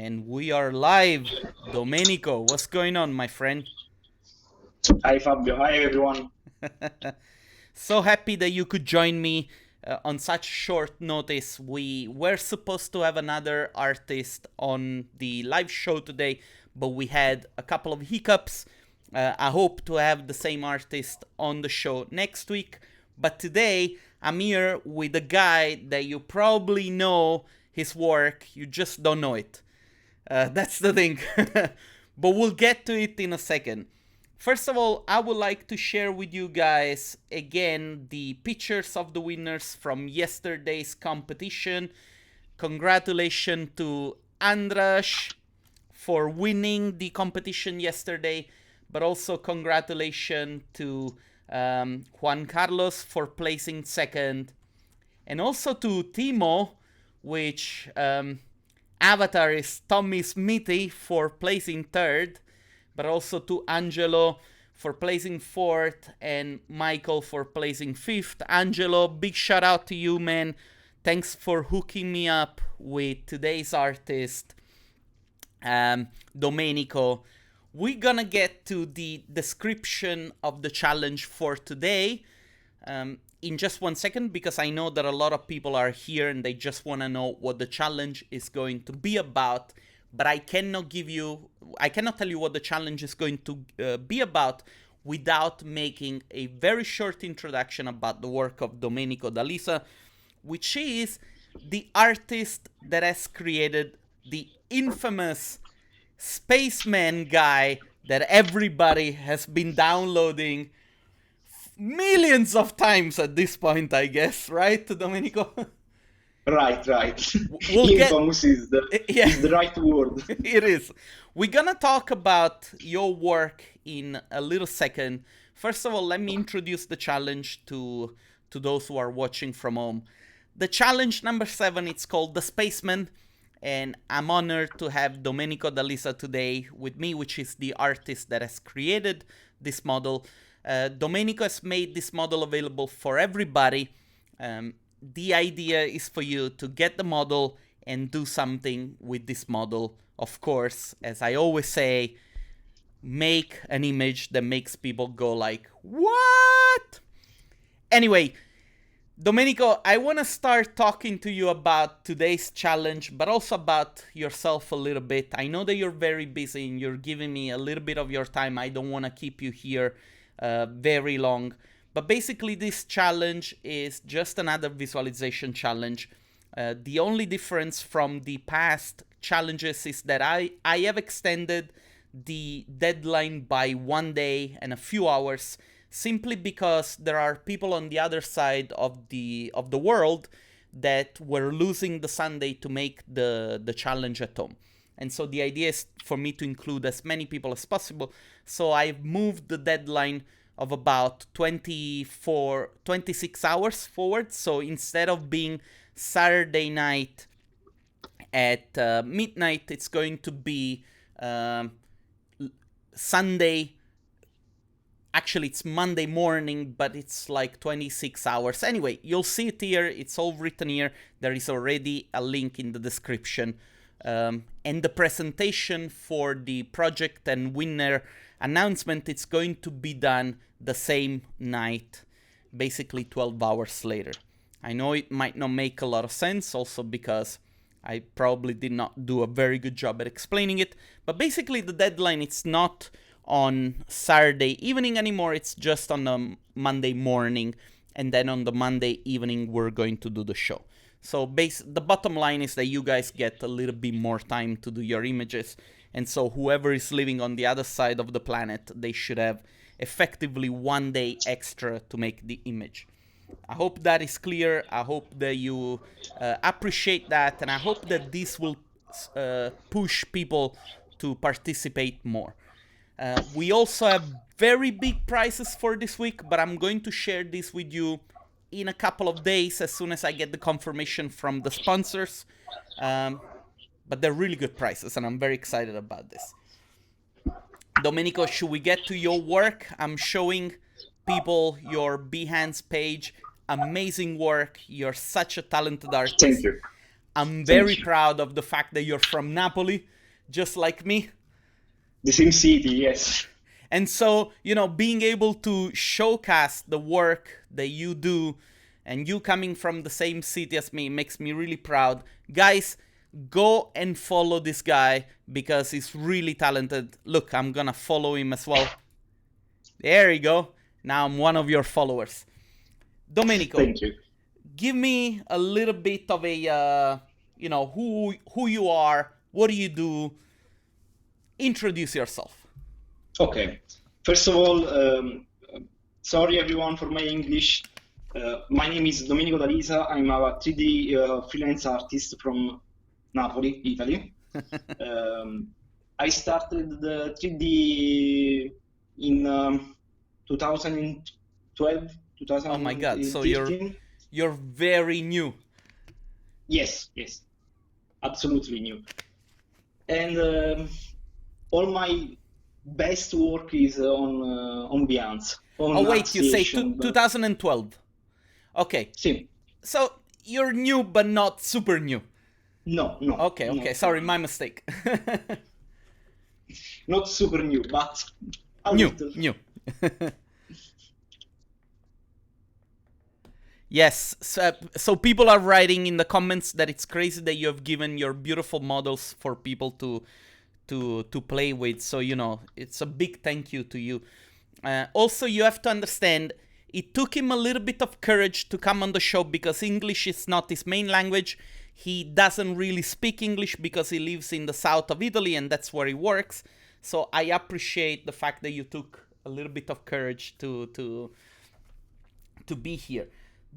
and we are live. Domenico, what's going on, my friend? Hi Fabio, hi everyone. So happy that you could join me on such short notice. We were supposed to have another artist on the live show today, but we had a couple of hiccups. I hope to have the same artist on the show next week. But today, I'm here with a guy that you probably know his work, you just don't know it. That's the thing. But we'll get to it in a second. First of all, I would like to share with you guys again the pictures of the winners from yesterday's competition. Congratulations to Andras for winning the competition yesterday, but also congratulations to Juan Carlos for placing second, and also to Timo, which avatar is Tommy Smithy for placing third, but also to Angelo for placing fourth and Michael for placing fifth. Angelo, big shout out to you, man. Thanks for hooking me up with today's artist, Domenico. We're gonna get to the description of the challenge for today in just 1 second, because I know that a lot of people are here and they just want to know what the challenge is going to be about. But I cannot tell you what the challenge is going to be about without making a very short introduction about the work of Domenico D'Alisa, which is the artist that has created the infamous Spaceman guy that everybody has been downloading millions of times at this point, I guess, right, Domenico? Right. We'll get Infamous is the yeah. is the right word. It is. We're gonna talk about your work in a little second. First of all, let me introduce the challenge to those who are watching from home. The challenge number 7, it's called the Spaceman, and I'm honored to have Domenico D'Alisa today with me, which is the artist that has created this model. Domenico has made this model available for everybody. The idea is for you to get the model and do something with this model. Of course, as I always say, make an image that makes people go like, what? Anyway, Domenico, I want to start talking to you about today's challenge, but also about yourself a little bit. I know that you're very busy and you're giving me a little bit of your time. I don't want to keep you here very long. But basically, this challenge is just another visualization challenge. The only difference from the past challenges is that I have extended the deadline by 1 day and a few hours, simply because there are people on the other side of the world that were losing the Sunday to make the challenge at home. And so the idea is for me to include as many people as possible. So I've moved the deadline of about 26 hours forward. So instead of being Saturday night at midnight, it's going to be Sunday. Actually, it's Monday morning, but it's like 26 hours. Anyway, you'll see it here. It's all written here. There is already a link in the description. And the presentation for the project and winner announcement, it's going to be done the same night, basically 12 hours later. I know it might not make a lot of sense, also because I probably did not do a very good job at explaining it, but basically the deadline, it's not on Saturday evening anymore, it's just on a Monday morning, and then on the Monday evening we're going to do the show. So the bottom line is that you guys get a little bit more time to do your images, and so whoever is living on the other side of the planet, they should have effectively 1 day extra to make the image. I hope that is clear. I hope that you appreciate that, and I hope that this will push people to participate more. We also have very big prizes for this week, but I'm going to share this with you in a couple of days as soon as I get the confirmation from the sponsors. But they're really good prices, and I'm very excited about this. Domenico, should we get to your work? I'm showing people your Behance page. Amazing work. You're such a talented Thank artist. you. I'm Thank very you. proud of the fact that you're from Napoli. just like me. The same city, yes. And so, being able to showcase the work that you do and you coming from the same city as me makes me really proud. Guys, go and follow this guy because he's really talented. Look, I'm gonna follow him as well. There you go. Now I'm one of your followers. Domenico, Thank you. give me a little bit of a, who you are, what do you do? Introduce yourself. Okay. First of all, sorry everyone for my English. My name is Domenico D'Alisa. I'm a 3D freelance artist from Napoli, Italy. I started the 3D in 2012, Oh my god, so 2013. you're very new. Yes, yes, absolutely new. And all my best work is on Behance, on Oh wait, you say Association, but 2012. Okay, sì, so you're new but not super new. no, no, Okay, no, sorry, my mistake. not super new, but a New, little. new. Yes, so people are writing in the comments that it's crazy that you have given your beautiful models for people to play with. So it's a big thank you to you. Also, you have to understand, it took him a little bit of courage to come on the show because English is not his main language. He doesn't really speak English because he lives in the south of Italy and that's where he works. So I appreciate the fact that you took a little bit of courage to be here.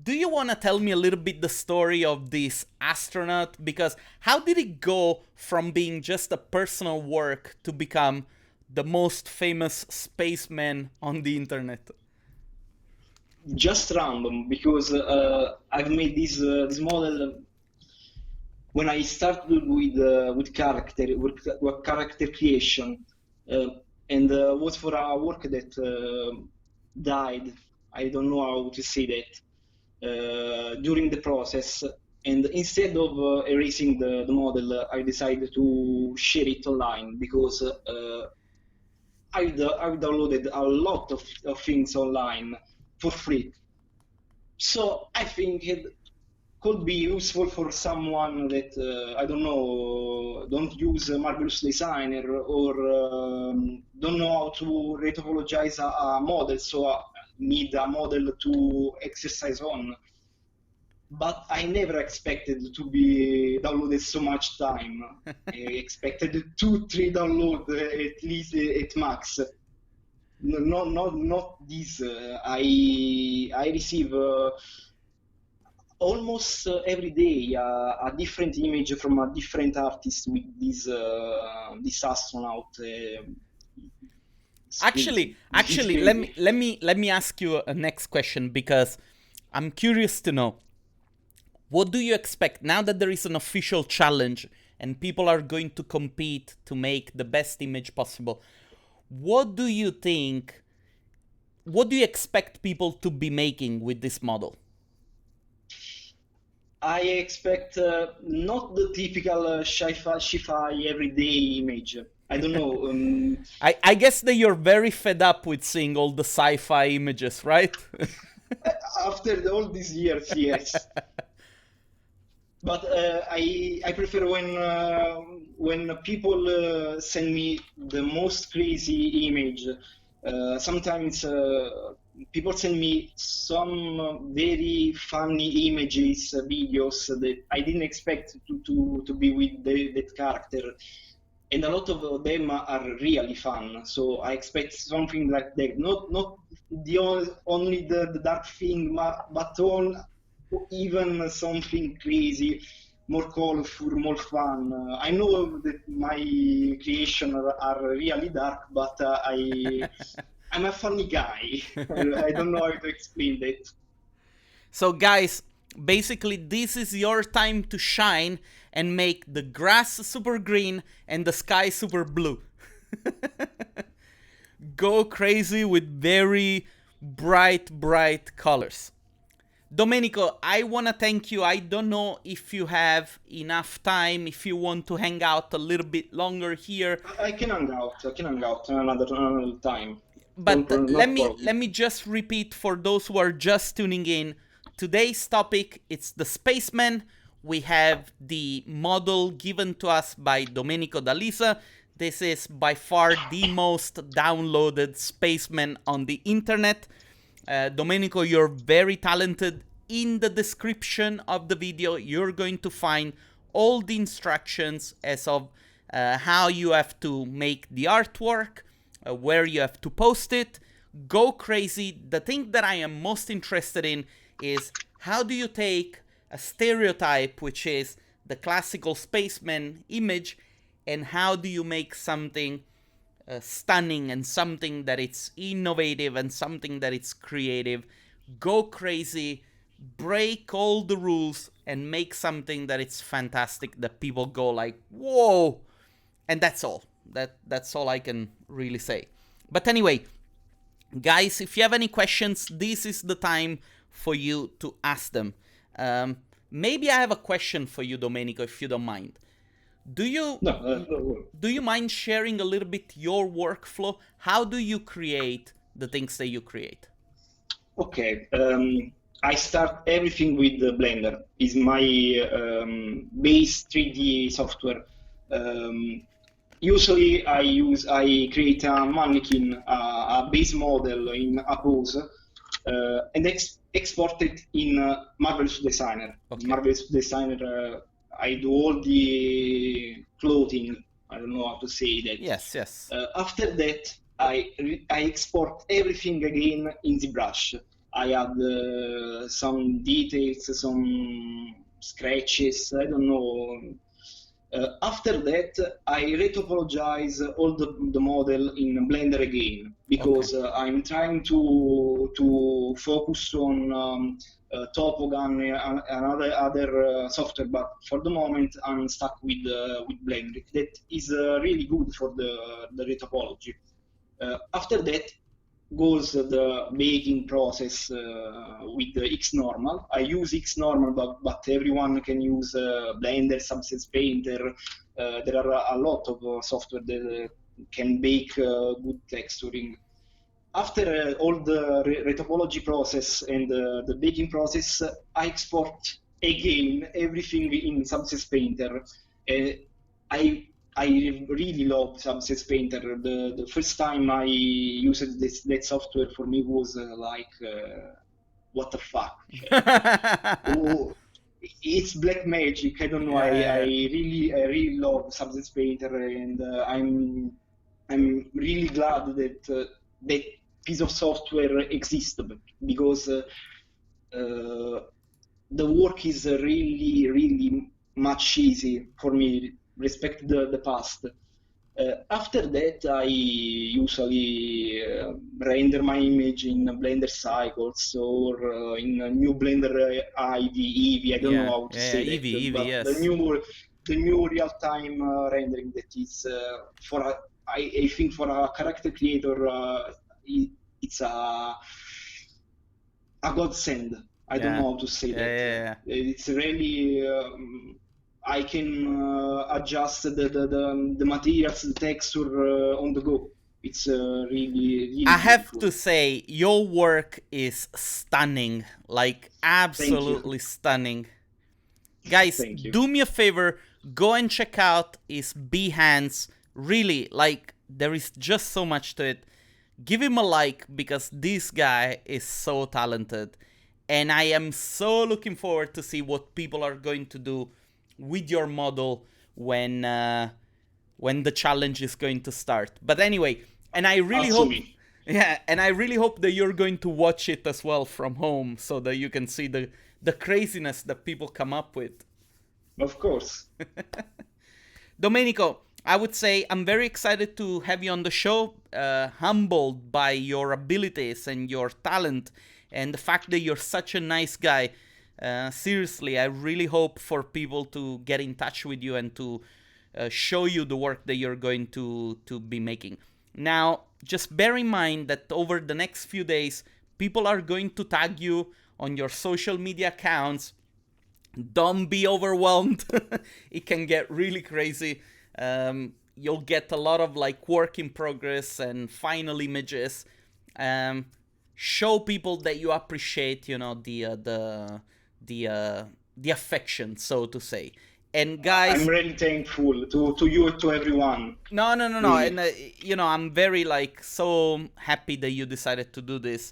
Do you want to tell me a little bit the story of this astronaut? Because how did it go from being just a personal work to become the most famous spaceman on the internet? Just random because I've made this model when I started with character creation, and was for a work that died. I don't know how to say that. During the process, and instead of erasing the model, I decided to share it online because I've downloaded a lot of things online for free. So I think it could be useful for someone that I don't know, don't use Marvelous Designer or don't know how to retopologize a model, so need a model to exercise on. But I never expected to be downloaded so much time. I expected 2, 3 download at least at max. No, not this. I receive almost every day a different image from a different artist with this astronaut. It's Actually, crazy. It's let crazy. me ask you a next question because I'm curious to know, what do you expect now that there is an official challenge and people are going to compete to make the best image possible? What do you think? What do you expect people to be making with this model? I expect not the typical sci-fi everyday image. I don't know. I guess that you're very fed up with seeing all the sci-fi images, right? After all these years, yes. But I prefer when people send me the most crazy image. Sometimes people send me some very funny images, videos that I didn't expect to be with that character, and a lot of them are really fun. So I expect something like that. Not only the dark thing, but even something crazy, more colorful, more fun. I know that my creations are really dark, but I'm a funny guy. I don't know how to explain that. So, guys, basically, this is your time to shine and make the grass super green and the sky super blue. Go crazy with very bright colors. Domenico, I want to thank you. I don't know if you have enough time, if you want to hang out a little bit longer here. I can hang out. I can hang out another time. Don't But let not me problem. let me just repeat for those who are just tuning in. Today's topic, it's the Spaceman. We have the model given to us by Domenico D'Alisa. This is by far the most downloaded Spaceman on the internet. Domenico, you're very talented. In the description of the video, you're going to find all the instructions as of how you have to make the artwork, where you have to post it. Go crazy. The thing that I am most interested in is how do you take a stereotype, which is the classical spaceman image, and how do you make something stunning and something that it's innovative and something that it's creative. Go crazy, break all the rules, and make something that it's fantastic, that people go like, whoa. And that's all. That's all I can really say. But anyway, guys, if you have any questions, this is the time for you to ask them. Maybe I have a question for you, Domenico, if you don't mind. Do you No, do you mind sharing a little bit your workflow? How do you create the things that you create? okay. I start everything with the Blender. Is my base 3D software. Um, Usually, I create a mannequin, a base model in a pose, and export it in Marvelous Designer. In Okay. Marvelous Designer, I do all the clothing. I don't know how to say that. Yes, yes. After that, I export everything again in ZBrush. I add some details, some scratches. I don't know. After that, I retopologize all the model in Blender again Okay. because I'm trying to focus on Topogun and other software, but for the moment I'm stuck with Blender. That is really good for the retopology. After that goes the baking process with the Xnormal. I use Xnormal, but everyone can use Blender, Substance Painter. There are a lot of software that can bake good texturing. After all the retopology process and the baking process, I export again everything in Substance Painter. Uh, I I really love Substance Painter. The first time I used that software for me was what the fuck? Oh, it's black magic. I don't know. Yeah, I really love Substance Painter, and I'm really glad that that piece of software exists because uh, the work is really much easy for me respect the past. After that, I usually render my image in Blender Cycles or in a new Blender IDE. I don't know yeah, how to yeah, say Eevee, that, Eevee, but yes. the new real-time rendering that is for a, I think for a character creator, it's a godsend. I don't Yeah, know how to say yeah, that. yeah, yeah. It's really I can adjust the materials, the texture on the go. It's I really have beautiful. to say, your work is stunning, like Thank you, absolutely stunning. Guys, thank you. do me a favor, go and check out his Behance. Really, like, there is just so much to it. Give him a like because this guy is so talented. And I am so looking forward to see what people are going to do with your model when the challenge is going to start. But anyway, and I really hope Assumi, yeah, and I really hope that you're going to watch it as well from home so that you can see the craziness that people come up with. of course. Domenico, I would say I'm very excited to have you on the show, humbled by your abilities and your talent and the fact that you're such a nice guy. Seriously, I really hope for people to get in touch with you and to show you the work that you're going to be making. Now, just bear in mind that over the next few days, people are going to tag you on your social media accounts. Don't be overwhelmed. It can get really crazy. You'll get a lot of like work in progress and final images. Show people that you appreciate, you know, the affection, so to say. And guys, I'm really thankful to you and to everyone. no, Really. and you know, I'm very like so happy that you decided to do this.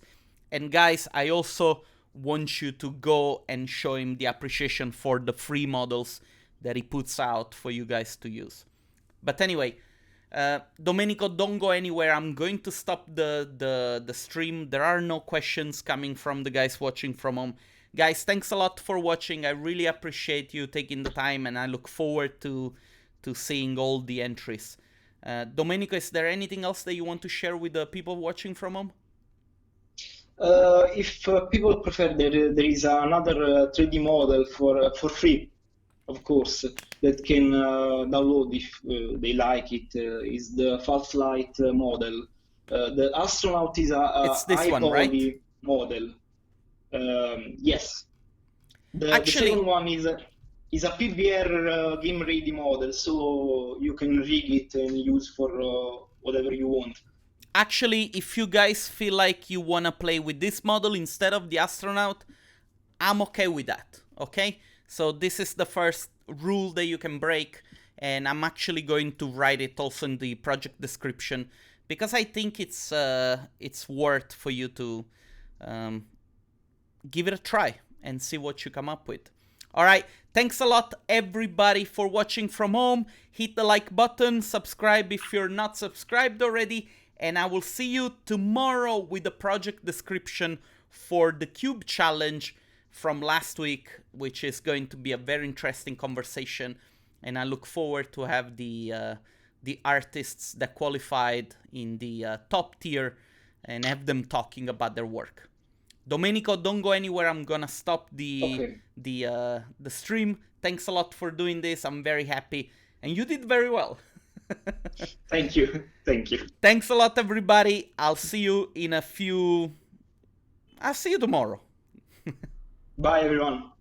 And guys, I also want you to go and show him the appreciation for the free models that he puts out for you guys to use. But anyway, Domenico, don't go anywhere. I'm going to stop the stream. There are no questions coming from the guys watching from home. Guys, thanks a lot for watching. I really appreciate you taking the time, and I look forward to seeing all the entries. Domenico, is there anything else that you want to share with the people watching from home? If people prefer, there is another 3D model for free, of course, that can download if they like it. Is the Flight model. The astronaut is a It's this high one, poly right? model. Yes. The Actually, second one is a PBR game ready model, so you can rig it and use for whatever you want. Actually, if you guys feel like you wanna play with this model instead of the astronaut, I'm okay with that. Okay? So this is the first rule that you can break, and I'm actually going to write it also in the project description because I think it's worth for you to give it a try and see what you come up with. Alright, thanks a lot everybody for watching from home. Hit the like button, subscribe if you're not subscribed already, and I will see you tomorrow with the project description for the Cube Challenge from last week, which is going to be a very interesting conversation, and I look forward to have the artists that qualified in the top tier and have them talking about their work. Domenico, don't go anywhere. I'm gonna stop Okay. the stream. Thanks a lot for doing this. I'm very happy, and you did very well. Thank you. Thank you. Thanks a lot, everybody. I'll see you in a few. I'll see you tomorrow. Bye, everyone.